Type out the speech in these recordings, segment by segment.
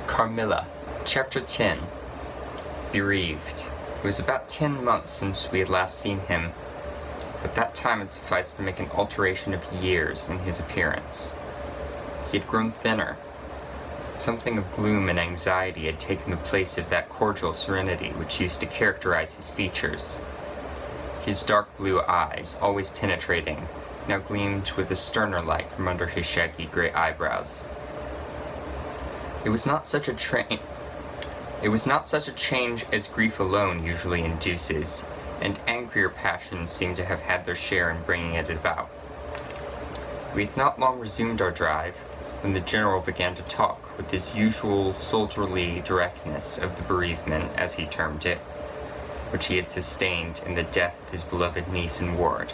Carmilla. Chapter 10. Bereaved. It was about 10 months since we had last seen him, but that time had sufficed to make an alteration of years in his appearance. He had grown thinner. Something of gloom and anxiety had taken the place of that cordial serenity which used to characterize his features. His dark blue eyes, always penetrating, now gleamed with a sterner light from under his shaggy gray eyebrows. It was not such a change as grief alone usually induces, and angrier passions seemed to have had their share in bringing it about. We had not long resumed our drive when the General began to talk with his usual soldierly directness of the bereavement, as he termed it, which he had sustained in the death of his beloved niece and ward.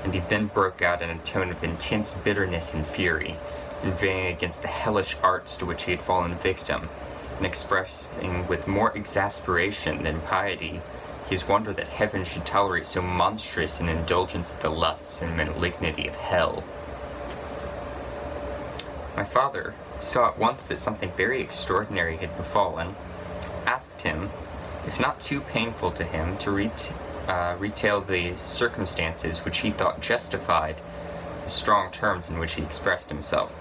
And he then broke out in a tone of intense bitterness and fury, inveighing against the hellish arts to which he had fallen victim, and expressing with more exasperation than piety his wonder that heaven should tolerate so monstrous an indulgence of the lusts and malignity of hell. My father, who saw at once that something very extraordinary had befallen, asked him, if not too painful to him, to retail the circumstances which he thought justified the strong terms in which he expressed himself.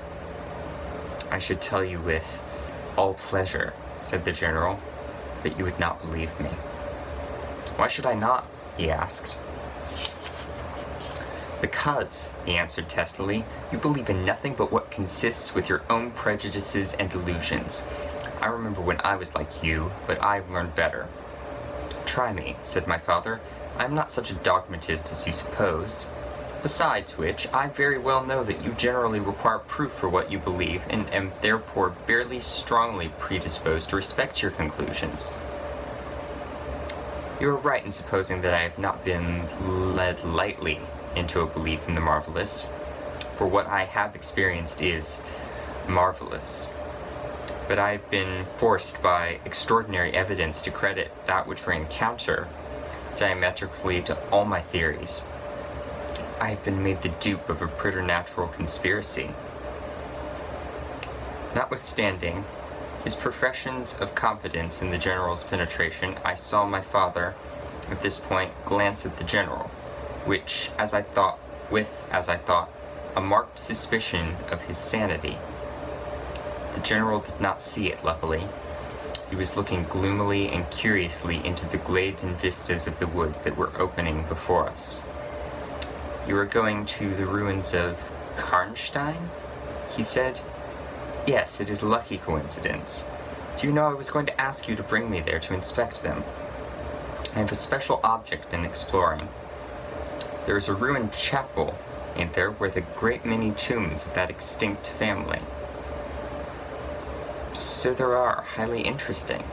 I should tell you with all pleasure, said the General, but you would not believe me. Why should I not? He asked. Because, he answered testily, you believe in nothing but what consists with your own prejudices and delusions. I remember when I was like you, but I've learned better. Try me, said my father. I am not such a dogmatist as you suppose. Besides which, I very well know that you generally require proof for what you believe, and am therefore fairly strongly predisposed to respect your conclusions. You are right in supposing that I have not been led lightly into a belief in the marvelous, for what I have experienced is marvelous. But I have been forced by extraordinary evidence to credit that which I encounter diametrically to all my theories. I have been made the dupe of a preternatural conspiracy. Notwithstanding his professions of confidence in the General's penetration, I saw my father, at this point, glance at the General, which, as I thought, a marked suspicion of his sanity. The General did not see it, luckily. He was looking gloomily and curiously into the glades and vistas of the woods that were opening before us. You are going to the ruins of Karnstein? He said. Yes, it is a lucky coincidence. Do you know I was going to ask you to bring me there to inspect them? I have a special object in exploring. There is a ruined chapel, ain't there, with a great many tombs of that extinct family. So there are, highly interesting,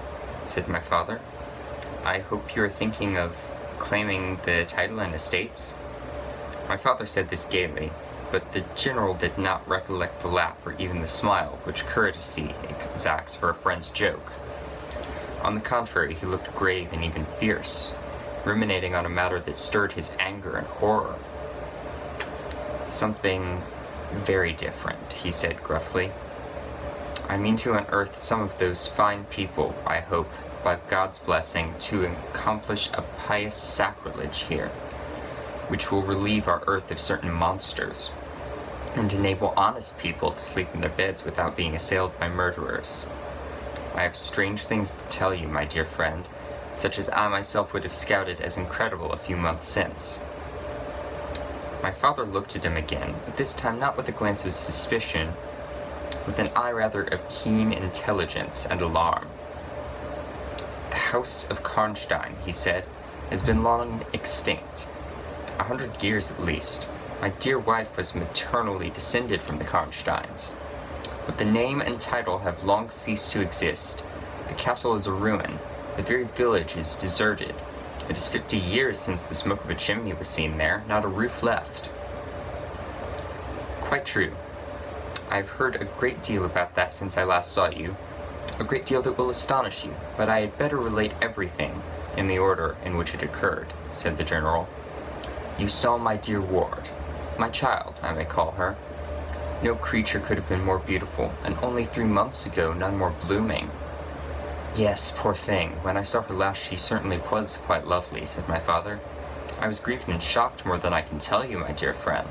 said my father. I hope you are thinking of claiming the title and estates? My father said this gaily, but the General did not recollect the laugh or even the smile which courtesy exacts for a friend's joke. On the contrary, he looked grave and even fierce, ruminating on a matter that stirred his anger and horror. Something very different, he said gruffly. I mean to unearth some of those fine people, I hope, by God's blessing, to accomplish a pious sacrilege here, which will relieve our earth of certain monsters, and enable honest people to sleep in their beds without being assailed by murderers. I have strange things to tell you, my dear friend, such as I myself would have scouted as incredible a few months since. My father looked at him again, but this time not with a glance of suspicion, with an eye rather of keen intelligence and alarm. The house of Karnstein, he said, has been long extinct. 100 years at least. My dear wife was maternally descended from the Karnsteins. But the name and title have long ceased to exist. The castle is a ruin. The very village is deserted. It is 50 years since the smoke of a chimney was seen there, not a roof left. Quite true. I have heard a great deal about that since I last saw you, a great deal that will astonish you, but I had better relate everything in the order in which it occurred, said the General. You saw my dear ward, my child, I may call her. No creature could have been more beautiful, and only 3 months ago none more blooming. Yes, poor thing. When I saw her last, she certainly was quite lovely, said my father. I was grieved and shocked more than I can tell you, my dear friend.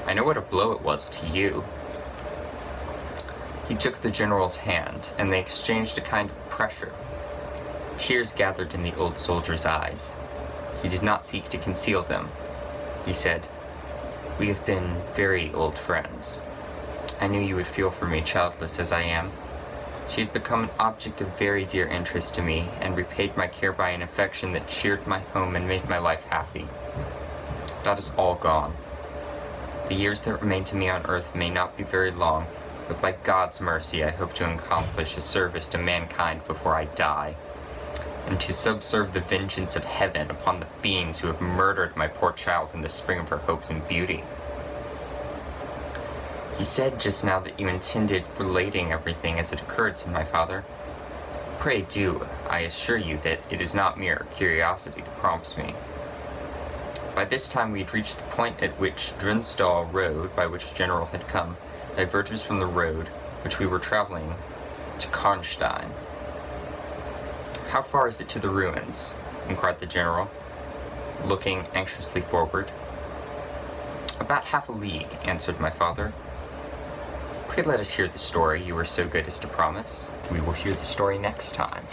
I know what a blow it was to you. He took the general's hand, and they exchanged a kind of pressure. Tears gathered in the old soldier's eyes. He did not seek to conceal them. He said, "We have been very old friends. I knew you would feel for me, childless as I am." She had become an object of very dear interest to me, and repaid my care by an affection that cheered my home and made my life happy. That is all gone. The years that remain to me on earth may not be very long, but by God's mercy I hope to accomplish a service to mankind before I die, and to subserve the vengeance of heaven upon the fiends who have murdered my poor child in the spring of her hopes and beauty. You said just now that you intended relating everything as it occurred, said my father. Pray do. I assure you that it is not mere curiosity that prompts me. By this time we had reached the point at which Drinstall Road, by which the general had come, diverges from the road which we were traveling to Karnstein. How far is it to the ruins? Inquired the general, looking anxiously forward. About half a league, answered my father. Pray let us hear the story you were so good as to promise. We will hear the story next time.